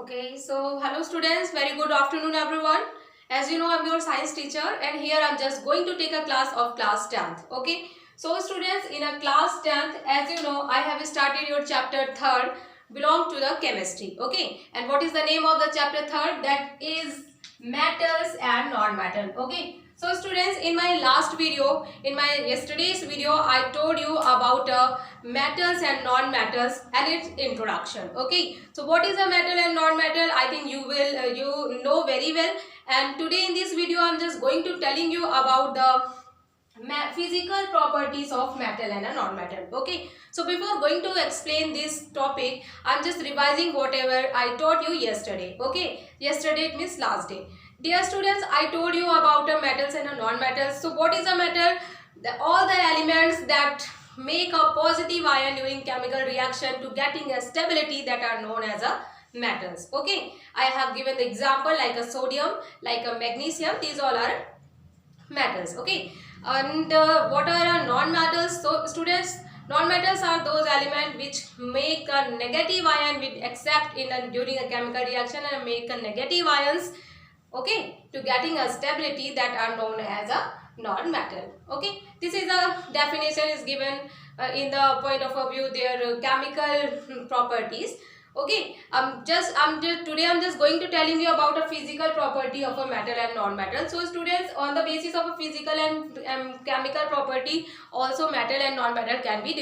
Okay, so hello students, very good afternoon everyone. As you know, I'm your science teacher and here I'm just going to take a class of class 10th. Okay, so students, in a class 10th, as you know, I have started your chapter 3rd, belong to the chemistry. Okay, and what is the name of the chapter 3rd? That is metals and non-metal. Okay, so students, in my last video, in my yesterday's video, I told you about metals and non-metals and its introduction. Okay, so what is a metal and non-metal? I think you will you know very well. And today in this video, I'm just going to telling you about the physical properties of metal and a non-metal. Okay, so before going to explain this topic, I'm just revising whatever I taught you yesterday. Okay, yesterday it means last day. Dear students, I told you about the metals and a non-metals. So what is a metal? All the elements that make a positive ion during chemical reaction to getting a stability that are known as a metals. Okay, I have given the example like a sodium, like a magnesium. These all are metals. Okay, and what are non-metals? So students, non-metals are those elements which make a negative ion with except during a chemical reaction and make a negative ions, okay, to getting a stability that are known as a non-metal. Okay, this is a definition is given in the point of view their chemical properties. Okay, today I'm just going to telling you about a physical property of a metal and non-metal. So students, on the basis of a physical and chemical property, also metal and non-metal can be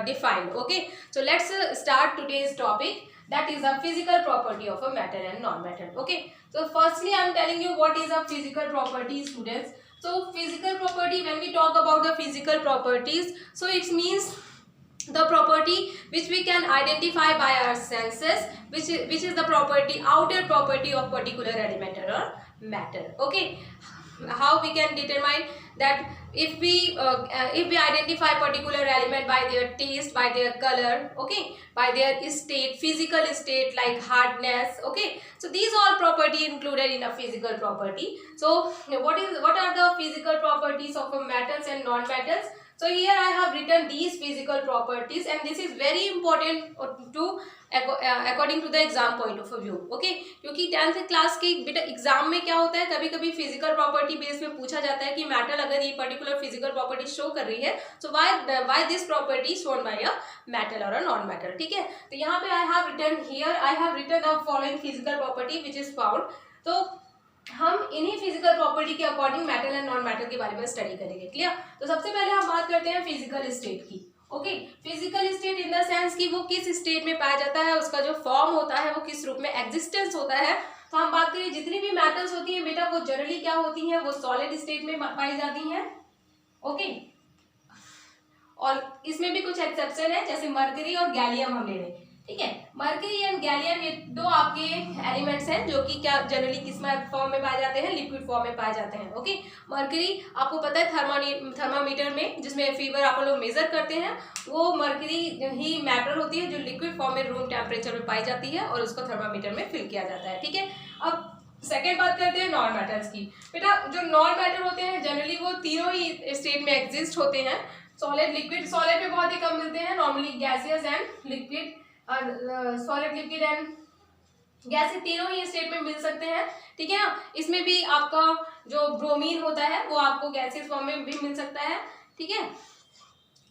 defined. Okay, so let's start today's topic, that is a physical property of a metal and non-metal. Okay, so firstly I'm telling you what is a physical property, students. So physical property, when we talk about the physical properties, so it means the property which we can identify by our senses, which is the property, outer property of particular element or matter. Okay, how we can determine that? If we identify particular element by their taste, by their color, okay, by their state, physical state like hardness. Okay, so these all property included in a physical property. So what are the physical properties of metals and non-metals? So here I have written these physical properties, and this is very important to according to the exam point of view. Okay, क्योंकि 10th class के बेटा exam में क्या होता है, कभी कभी physical property base में पूछा जाता है कि मेटल अगर ये पर्टिकुलर फिजिकल प्रॉपर्टी शो कर रही है, so why this property shown by a metal और अ नॉन मेटल. ठीक है, तो यहाँ पे I have written the following physical property which is found. तो हम इन्हीं फिजिकल प्रॉपर्टी के according metal and non metal के बारे में स्टडी करेंगे. क्लियर? तो सबसे पहले हम बात करते हैं फिजिकल स्टेट की. Okay, physical state in the sense कि वो किस स्टेट में पाया जाता है, उसका जो फॉर्म होता है वो किस रूप में एग्जिस्टेंस होता है. तो हम बात करें जितनी भी मेटल्स होती है बेटा, वो जनरली क्या होती हैं, वो सॉलिड स्टेट में पाई जाती हैं. ओके, और इसमें भी कुछ एक्सेप्शन है, जैसे मरकरी और गैलियम हम ले रहे हैं. ठीक है, मरकरी एंड गैलियम ये दो आपके एलिमेंट्स हैं जो कि क्या जनरली किस फॉर्म में पाए जाते हैं, लिक्विड फॉर्म में पाए जाते हैं. ओके, मरकरी आपको पता है थर्मामीटर में जिसमें फीवर आप लोग मेजर करते हैं, वो मरकरी ही मैटर होती है जो लिक्विड फॉर्म में रूम टेम्परेचर में पाई जाती है और उसको थर्मामीटर में फिल किया जाता है. ठीक है, अब सेकेंड बात करते हैं नॉन मेटल्स की. बेटा जो नॉन मेटल होते हैं जनरली वो तीनों ही स्टेट में एग्जिस्ट होते हैं. सॉलिड, लिक्विड, सॉलिड में बहुत ही कम मिलते हैं, normally gaseous and liquid, solid, liquid and gas, तीनों ही स्टेट में मिल सकते हैं. ठीक है ना, इसमें भी आपका जो ब्रोमीन होता है वो आपको गैसियस फॉर्म में भी मिल सकता है. ठीक है,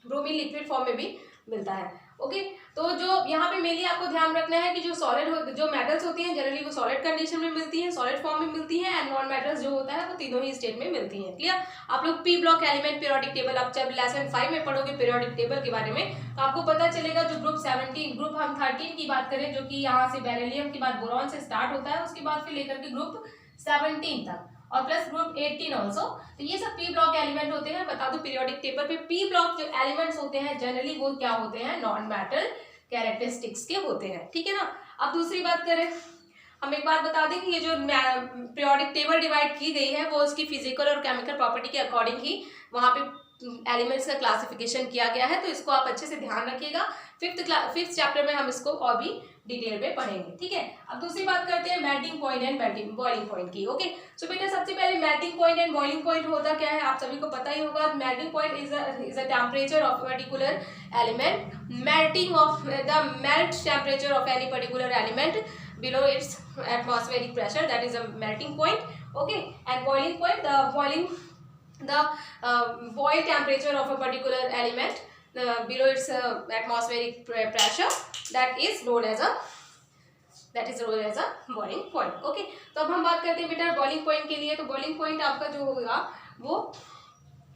ब्रोमीन लिक्विड फॉर्म में भी मिलता है. ओके, तो जो यहाँ पे मेनली आपको ध्यान रखना है कि जो मेटल्स होती हैं जनरली वो सॉलिड कंडीशन में मिलती हैं, सॉलिड फॉर्म में मिलती हैं, एंड नॉन मेटल्स जो होता है वो तीनों ही स्टेट में मिलती हैं. क्लियर? आप लोग P block element periodic table आप जब लेसन 5 में पढ़ोगे पीरियोडिक टेबल के बारे में, तो आपको पता चलेगा जो ग्रुप हम 13 की बात करें, जो कि यहाँ से बेरिलियम के बाद बोरॉन से स्टार्ट होता है, उसके बाद फिर लेकर के ग्रुप 17 तक और प्लस ग्रुप 18 ऑल्सो. तो ये सब पी ब्लॉक एलिमेंट होते हैं. बता दो पीरियोडिक टेबल पे पी ब्लॉक जो एलिमेंट्स होते हैं जनरली वो क्या होते हैं, नॉन मेटल कैरेक्टरिस्टिक्स के होते हैं. ठीक है ना. अब दूसरी बात करें, हम एक बात बता दें कि ये जो पीरियोडिक टेबल डिवाइड की गई है वो उसकी फिजिकल और केमिकल प्रॉपर्टी के अकॉर्डिंग ही वहाँ पे एलिमेंट्स का क्लासिफिकेशन किया गया है. तो इसको आप अच्छे से ध्यान रखिएगा. फिफ्थ चैप्टर में हम इसको और भी डिटेल में पढ़ेंगे. ठीक है, अब दूसरी बात करते हैं melting point and boiling point की. ओके, सो बेटा सबसे पहले melting point and boiling point होता क्या है आप सभी को पता ही होगा. Melting point is a temperature of particular element. Melt temperature of any particular element below its atmospheric pressure, that is a melting point. Okay, and boiling point, the boil temperature of a particular element below its atmospheric pressure, that is known as a boiling point. Okay, तो अब हम बात करते हैं बेटा boiling point के लिए. तो बॉइलिंग पॉइंट आपका जो होगा वो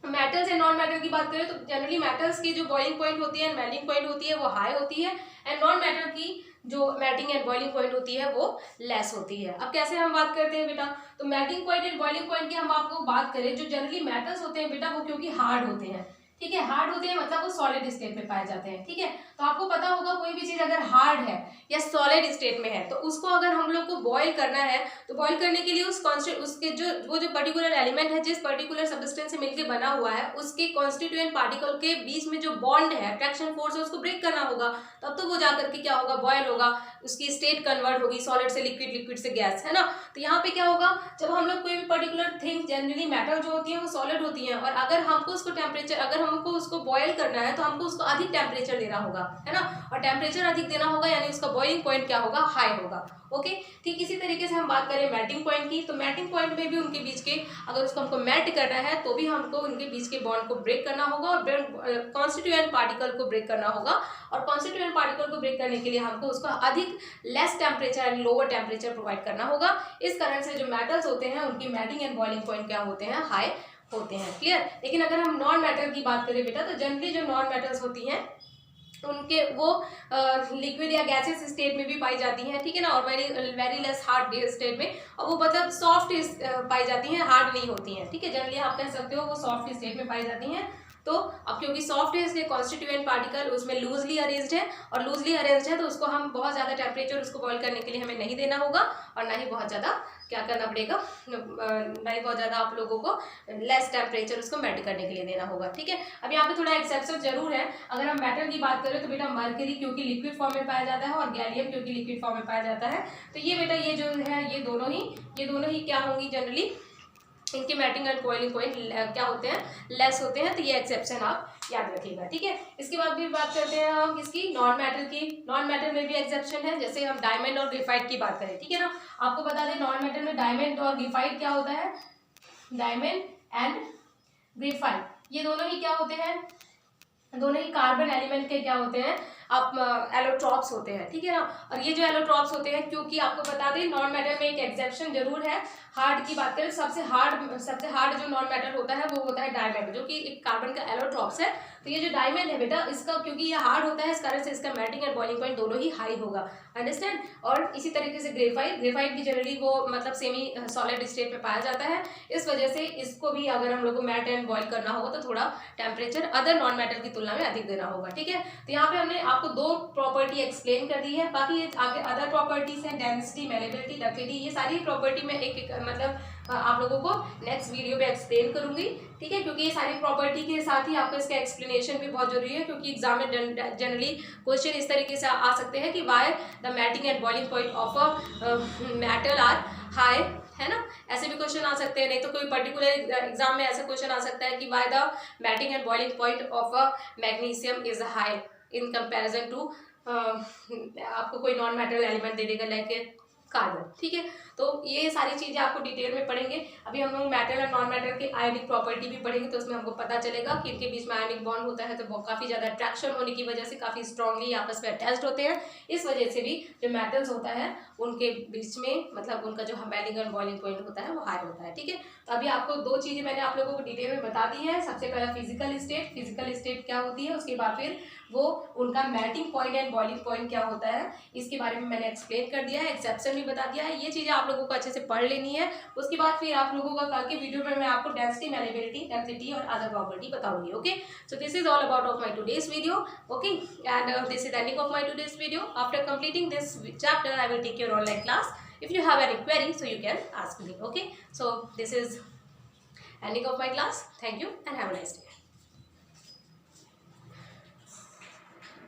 मेटल्स एंड नॉन मेटल की बात करें तो जनरली मेटल्स की जो बॉइलिंग पॉइंट होती है, मेल्टिंग पॉइंट होती है, वो हाई होती है, एंड नॉन मेटल की जो मेल्टिंग एंड बॉइलिंग पॉइंट होती है वो लेस होती है. अब कैसे हम बात करते हैं बेटा, तो melting point and boiling point की हम आपको बात करें, जो जनरली मेटल्स होते हैं बेटा वो क्योंकि हार्ड होते हैं, ठीक है, हार्ड होते हैं मतलब वो सॉलिड स्टेट में पाए जाते हैं. ठीक है, तो आपको पता होगा कोई भी चीज अगर हार्ड है या सॉलिड स्टेट में है तो उसको अगर हम लोग को बॉईल करना है तो बॉईल करने के लिए उसके जो पर्टिकुलर एलिमेंट है, जिस पर्टिकुलर सब्सटेंस से मिलकर बना हुआ है, उसके कॉन्स्टिट्यूएंट पार्टिकल के बीच में जो बॉन्ड है, अट्रैक्शन फोर्स है, उसको ब्रेक करना होगा. तब तो वो जाकर के क्या होगा, बॉयल होगा, उसकी स्टेट कन्वर्ट होगी सॉलिड से लिक्विड, लिक्विड से गैस, है ना. तो यहाँ पे क्या होगा, जब हम लोग कोई भी पर्टिकुलर थिंग, जनरली मेटल जो होती है वो सॉलिड होती है, और अगर हमको उसको टेम्परेचर, अगर हमको उसको बॉयल करना है तो हमको उसको अधिक टेम्परेचर देना होगा, है ना, और टेम्परेचर अधिक देना होगा यानी उसका बॉइलिंग पॉइंट क्या होगा, हाई होगा. ओके, ठीक इसी तरीके से हम बात करें मेल्टिंग पॉइंट की, तो मेल्टिंग पॉइंट में भी उनके बीच के, अगर उसको हमको मेल्ट करना है तो भी हमको उनके बीच के बॉन्ड को ब्रेक करना होगा और कॉन्स्टिट्यूएंट पार्टिकल को ब्रेक करना होगा, और कॉन्स्टिट्यूएंट पार्टिकल को ब्रेक करने के लिए हमको उसको अधिक less temperature and lower temperature provide करना होगा. इस कारण से जो मेटल्स होते हैं उनकी मेल्टिंग एंड बॉइलिंग पॉइंट क्या होते हैं, हाई होते हैं. क्लियर. लेकिन अगर हम नॉन मेटल की बात करें बेटा तो जनरली जो नॉन मेटल्स होती हैं उनके वो लिक्विड या गैसेस स्टेट में भी पाई जाती हैं, ठीक है ना, और वेरी लेस हार्ड स्टेट में, और वो मतलब सॉफ्ट पाई जाती हैं, हार्ड नहीं होती हैं. ठीक है, जनरली आप कह सकते हो वो सॉफ्ट स्टेट में पाई जाती हैं. तो अब क्योंकि सॉफ्ट है इसलिए कॉन्स्टिट्यूएंट पार्टिकल उसमें लूजली अरेंज्ड है, और लूजली अरेंज्ड है तो उसको हम बहुत ज़्यादा टेम्परेचर उसको बॉईल करने के लिए हमें नहीं देना होगा, और ना ही बहुत ज़्यादा क्या करना पड़ेगा, नहीं बहुत ज़्यादा आप लोगों को लेस टेम्परेचर उसको मेल्ट करने के लिए देना होगा. ठीक है, अब यहाँ पे थोड़ा एक्सेप्शन जरूर है. अगर हम मेटल की बात करें तो बेटा मरकरी क्योंकि लिक्विड फॉर्म में पाया जाता है और गैलियम क्योंकि लिक्विड फॉर्म में पाया जाता है, तो ये बेटा ये जो है ये दोनों ही क्या होंगी, जनरली इनके मेल्टिंग एंड बॉइलिंग पॉइंट क्या होते हैं, लेस होते हैं. तो ये एक्सेप्शन आप याद रखिएगा. ठीक है, इसके बाद भी बात करते हैं हम किसकी, नॉन मेटल की. नॉन मेटल में भी एक्सेप्शन है, जैसे हम डायमंड और ग्रेफाइट की बात करें. ठीक है ना, आपको बता दें नॉन मेटल में डायमंड और ग्रेफाइट क्या होता है, डायमंड एंड ग्रेफाइट ये दोनों ही क्या होते हैं, दोनों ही कार्बन एलिमेंट के क्या होते हैं, आप एलोट्रॉप्स होते हैं. ठीक है ना, और ये जो एलोट्रॉप्स होते हैं, क्योंकि आपको बता दें नॉन मेटल में एक एक्सेप्शन जरूर है. हार्ड की बात करें, सबसे हार्ड जो नॉन मेटल होता है वो होता है डायमंड, जो कि एक कार्बन का एलोट्रॉप्स है. तो ये जो डायमंड है बेटा, इसका क्योंकि ये हार्ड होता है इस कारण से इसका मेल्टिंग एंड बॉइलिंग पॉइंट दोनों ही हाई होगा. अंडरस्टैंड. और इसी तरीके से ग्रेफाइट भी जनरली वो मतलब सेमी सॉलिड स्टेट में पाया जाता है, इस वजह से इसको भी अगर हम लोग को मेल्ट एंड बॉईल करना होगा तो थोड़ा टेम्परेचर अदर नॉन मेटल की तुलना में अधिक देना होगा. ठीक है, तो यहाँ पे हमने आपको दो प्रॉपर्टी एक्सप्लेन कर दी है, बाकी ये आगे अदर प्रॉपर्टीज हैं, डेंसिटी, मेलेबिलिटी, डक्टिलिटी, ये सारी प्रॉपर्टी में एक मतलब आप लोगों को नेक्स्ट वीडियो पे एक्सप्लेन करूंगी. ठीक है, क्योंकि ये सारी प्रॉपर्टी के साथ ही आपको इसका एक्सप्लेनेशन भी बहुत जरूरी है, क्योंकि एग्जाम में जनरली क्वेश्चन इस तरीके से आ सकते हैं कि why the melting and boiling point of a metal are high, है ना, ऐसे भी क्वेश्चन आ सकते हैं. नहीं तो कोई पर्टिकुलर एग्जाम में ऐसा क्वेश्चन आ सकता है कि why the melting and boiling point of a magnesium is high in comparison to आपको कोई नॉन मेटल एलिमेंट दे देगा लाइक कार्बन. ठीक है, तो ये सारी चीजें आपको डिटेल में पढ़ेंगे. अभी हम लोग मेटल और नॉन मेटल के आयनिक प्रॉपर्टी भी पढ़ेंगे, तो उसमें हमको पता चलेगा कि इनके बीच में आयनिक बॉन्ड होता है, तो वो काफी ज्यादा अट्रैक्शन होने की वजह से काफी स्ट्रांगली आपस में अटैच्ड होते हैं. इस वजह से भी जो मेटल्स होता है उनके बीच में मतलब उनका जो मेल्टिंग एंड बॉइलिंग पॉइंट होता है वो हाई होता है. ठीक है, तो अभी आपको दो चीजें मैंने आप लोगों को डिटेल में बता दी है. सबसे पहला फिजिकल स्टेट क्या होती है, उसके बाद फिर वो उनका melting point and boiling point क्या होता है, इसके बारे में मैंने एक्सप्लेन कर दिया है, एक्सेप्शन भी बता दिया है. ये चीजें आप लोगों को अच्छे से पढ़ लेनी है. उसके बाद फिर आप लोगों का कल के वीडियो में मैं आपको डेंसिटी, मेलेबिलिटी, डक्टिलिटी और अदर प्रॉपर्टी बताऊंगी. Okay, so this is all about of my today's video. Okay, and this is ending of my today's video. After completing this chapter I will take your online class. If you have any query, so you can ask me. Okay, so this is ending of my class. Thank you and have a nice day.